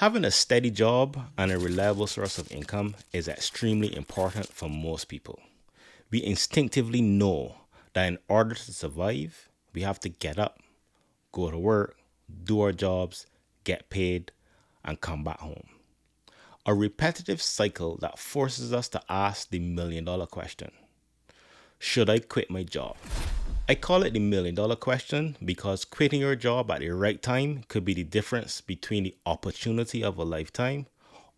Having a steady job and a reliable source of income is extremely important for most people. We instinctively know that in order to survive, we have to get up, go to work, do our jobs, get paid, and come back home. A repetitive cycle that forces us to ask the $1,000,000 question: should I quit my job? I call it the $1,000,000 question because quitting your job at the right time could be the difference between the opportunity of a lifetime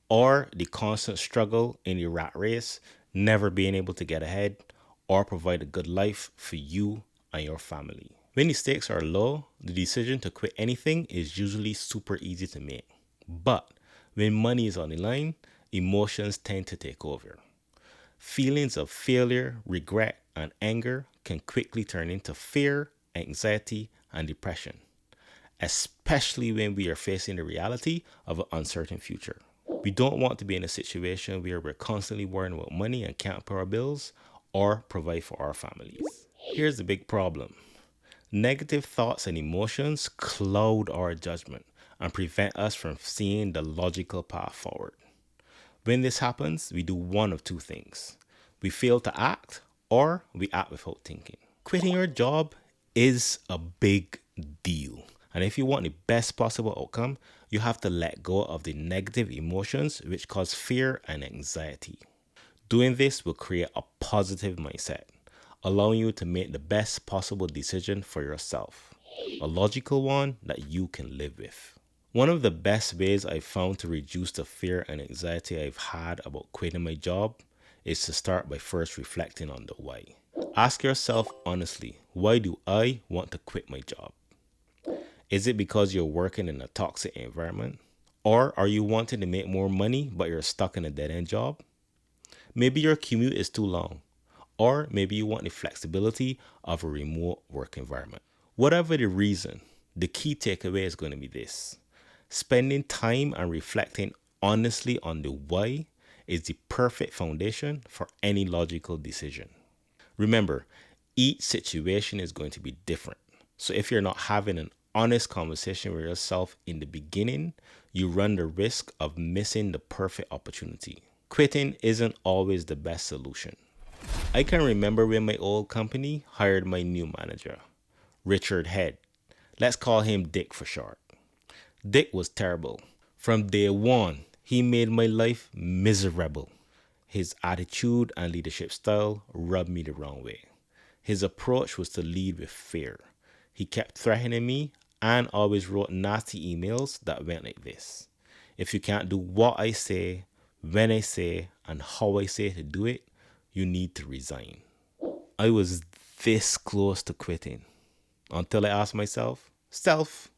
or the constant struggle in the rat race, never being able to get ahead or provide a good life for you and your family. When the stakes are low, the decision to quit anything is usually super easy to make. But when money is on the line, emotions tend to take over. Feelings of failure, regret, and anger can quickly turn into fear, anxiety, and depression, especially when we are facing the reality of an uncertain future. We don't want to be in a situation where we're constantly worrying about money and can't pay our bills or provide for our families. Here's the big problem: negative thoughts and emotions cloud our judgment and prevent us from seeing the logical path forward. When this happens, we do one of two things: we fail to act, or we act without thinking. Quitting your job is a big deal. And if you want the best possible outcome, you have to let go of the negative emotions which cause fear and anxiety. Doing this will create a positive mindset, allowing you to make the best possible decision for yourself, a logical one that you can live with. One of the best ways I've found to reduce the fear and anxiety I've had about quitting my job is to start by first reflecting on the why. Ask yourself honestly, why do I want to quit my job? Is it because you're working in a toxic environment? Or are you wanting to make more money but you're stuck in a dead-end job? Maybe your commute is too long. Or maybe you want the flexibility of a remote work environment. Whatever the reason, the key takeaway is going to be this: spending time and reflecting honestly on the why is the perfect foundation for any logical decision. Remember, each situation is going to be different. So if you're not having an honest conversation with yourself in the beginning, you run the risk of missing the perfect opportunity. Quitting isn't always the best solution. I can remember when my old company hired my new manager, Richard Head. Let's call him Dick for short. Dick was terrible. From day one, he made my life miserable. His attitude and leadership style rubbed me the wrong way. His approach was to lead with fear. He kept threatening me and always wrote nasty emails that went like this: if you can't do what I say, when I say, and how I say to do it, you need to resign. I was this close to quitting until I asked myself, Self,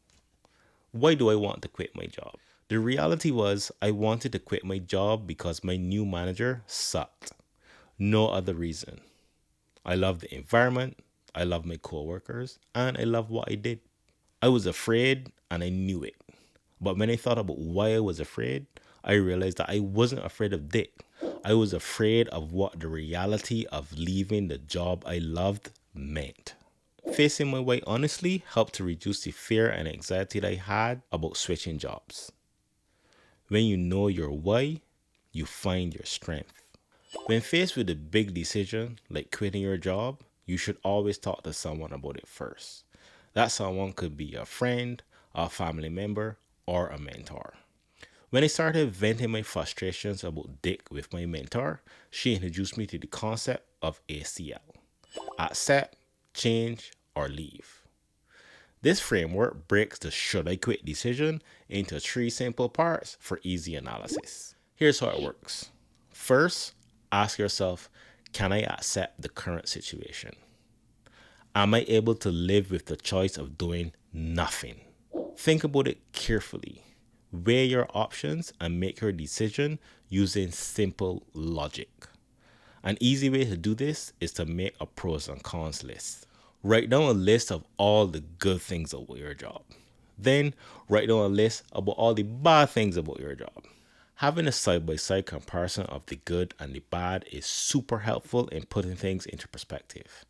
why do I want to quit my job? The reality was I wanted to quit my job because my new manager sucked. No other reason. I love the environment, I love my coworkers, and I love what I did. I was afraid and I knew it. But when I thought about why I was afraid, I realized that I wasn't afraid of Dick. I was afraid of what the reality of leaving the job I loved meant. Facing my way honestly helped to reduce the fear and anxiety that I had about switching jobs. When you know your why, you find your strength. When faced with a big decision like quitting your job, you should always talk to someone about it first. That someone could be a friend, a family member, or a mentor. When I started venting my frustrations about Dick with my mentor, she introduced me to the concept of A.C.L. Accept, change, or leave. This framework breaks the should I quit decision into 3 simple parts for easy analysis. Here's how it works. First, ask yourself, can I accept the current situation? Am I able to live with the choice of doing nothing? Think about it carefully. Weigh your options and make your decision using simple logic. An easy way to do this is to make a pros and cons list. Write down a list of all the good things about your job. Then write down a list about all the bad things about your job. Having a side-by-side comparison of the good and the bad is super helpful in putting things into perspective.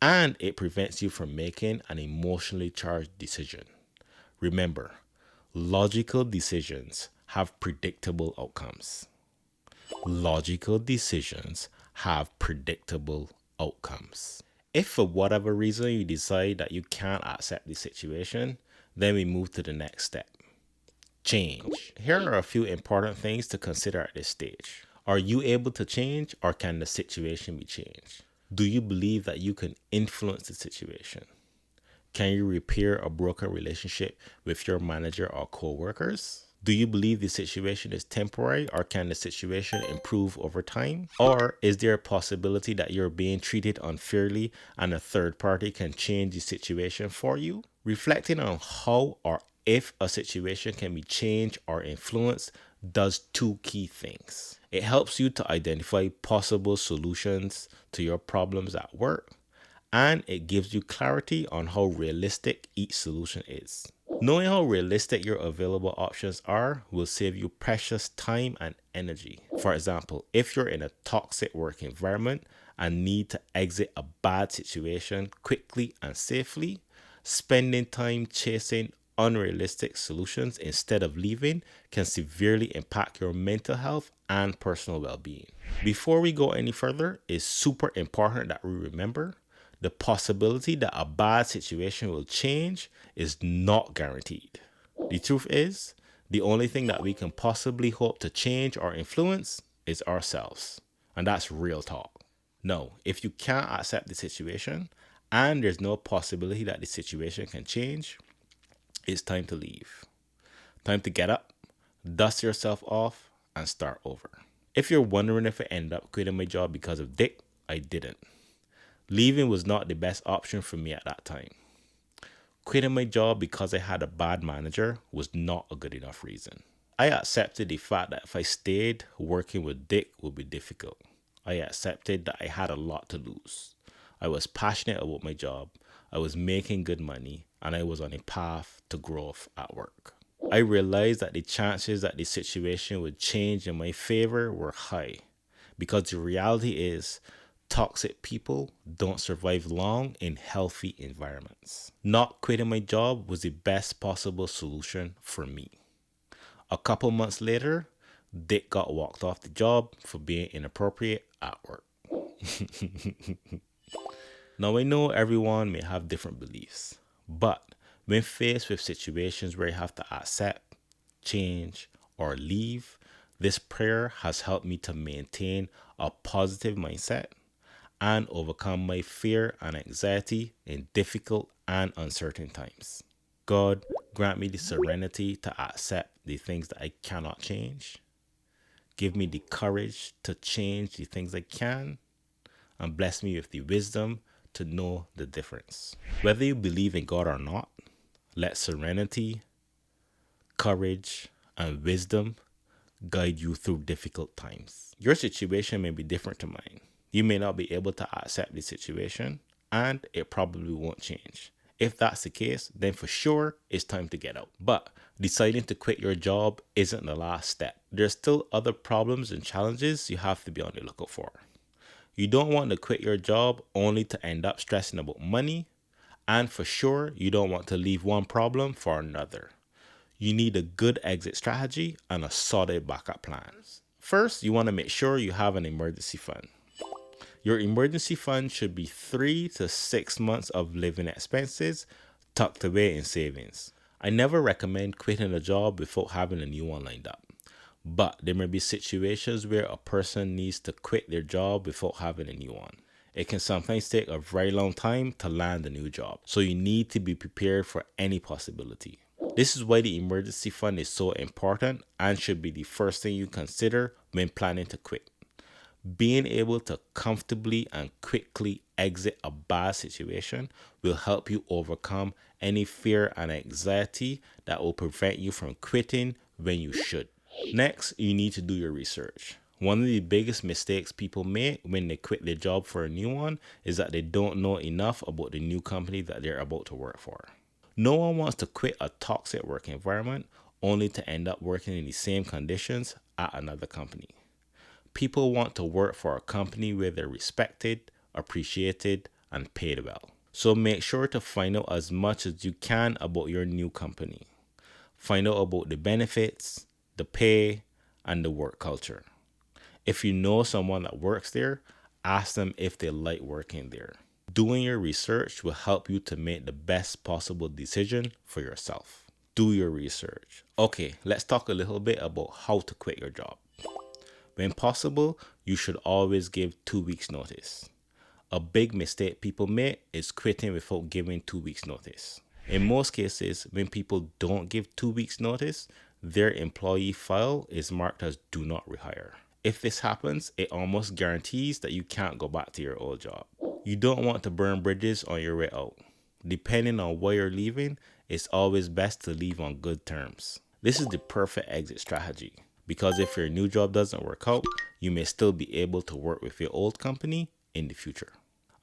And it prevents you from making an emotionally charged decision. Remember, logical decisions have predictable outcomes. Logical decisions have predictable outcomes. If for whatever reason you decide that you can't accept the situation, then we move to the next step. Change. Here are a few important things to consider at this stage. Are you able to change, or can the situation be changed? Do you believe that you can influence the situation? Can you repair a broken relationship with your manager or co-workers? Do you believe the situation is temporary, or can the situation improve over time? Or is there a possibility that you're being treated unfairly and a third party can change the situation for you? Reflecting on how or if a situation can be changed or influenced does two key things. It helps you to identify possible solutions to your problems at work, and it gives you clarity on how realistic each solution is. Knowing how realistic your available options are will save you precious time and energy. For example, if you're in a toxic work environment and need to exit a bad situation quickly and safely, spending time chasing unrealistic solutions instead of leaving can severely impact your mental health and personal well-being. Before we go any further, it's super important that we remember the possibility that a bad situation will change is not guaranteed. The truth is, the only thing that we can possibly hope to change or influence is ourselves. And that's real talk. No, if you can't accept the situation and there's no possibility that the situation can change, it's time to leave. Time to get up, dust yourself off, and start over. If you're wondering if I ended up quitting my job because of Dick, I didn't. Leaving was not the best option for me at that time. Quitting my job because I had a bad manager was not a good enough reason. I accepted the fact that if I stayed, working with Dick would be difficult. I accepted that I had a lot to lose. I was passionate about my job, I was making good money, and I was on a path to growth at work. I realized that the chances that the situation would change in my favor were high, because the reality is, toxic people don't survive long in healthy environments. Not quitting my job was the best possible solution for me. A couple months later, Dick got walked off the job for being inappropriate at work. Now, I know everyone may have different beliefs, but when faced with situations where you have to accept, change, or leave, this prayer has helped me to maintain a positive mindset and overcome my fear and anxiety in difficult and uncertain times. God, grant me the serenity to accept the things that I cannot change. Give me the courage to change the things I can, and bless me with the wisdom to know the difference. Whether you believe in God or not, let serenity, courage, and wisdom guide you through difficult times. Your situation may be different to mine. You may not be able to accept the situation, and it probably won't change. If that's the case, then for sure it's time to get out. But deciding to quit your job isn't the last step. There's still other problems and challenges you have to be on the lookout for. You don't want to quit your job only to end up stressing about money, and for sure you don't want to leave one problem for another. You need a good exit strategy and a solid backup plan. First, you want to make sure you have an emergency fund. Your emergency fund should be 3 to 6 months of living expenses tucked away in savings. I never recommend quitting a job without having a new one lined up. But there may be situations where a person needs to quit their job without having a new one. It can sometimes take a very long time to land a new job, so you need to be prepared for any possibility. This is why the emergency fund is so important and should be the first thing you consider when planning to quit. Being able to comfortably and quickly exit a bad situation will help you overcome any fear and anxiety that will prevent you from quitting when you should. Next, you need to do your research. One of the biggest mistakes people make when they quit their job for a new one is that they don't know enough about the new company that they're about to work for. No one wants to quit a toxic work environment only to end up working in the same conditions at another company. People want to work for a company where they're respected, appreciated, and paid well. So make sure to find out as much as you can about your new company. Find out about the benefits, the pay, and the work culture. If you know someone that works there, ask them if they like working there. Doing your research will help you to make the best possible decision for yourself. Do your research. Okay, let's talk a little bit about how to quit your job. When possible, you should always give 2 weeks notice. A big mistake people make is quitting without giving 2 weeks notice. In most cases, when people don't give 2 weeks notice, their employee file is marked as do not rehire. If this happens, it almost guarantees that you can't go back to your old job. You don't want to burn bridges on your way out. Depending on why you're leaving, it's always best to leave on good terms. This is the perfect exit strategy because if your new job doesn't work out, you may still be able to work with your old company in the future.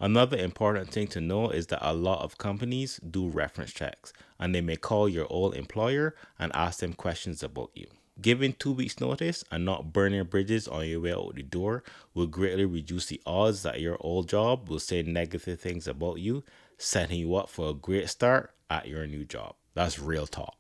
Another important thing to know is that a lot of companies do reference checks and they may call your old employer and ask them questions about you. Giving 2 weeks notice and not burning bridges on your way out the door will greatly reduce the odds that your old job will say negative things about you, setting you up for a great start at your new job. That's real talk.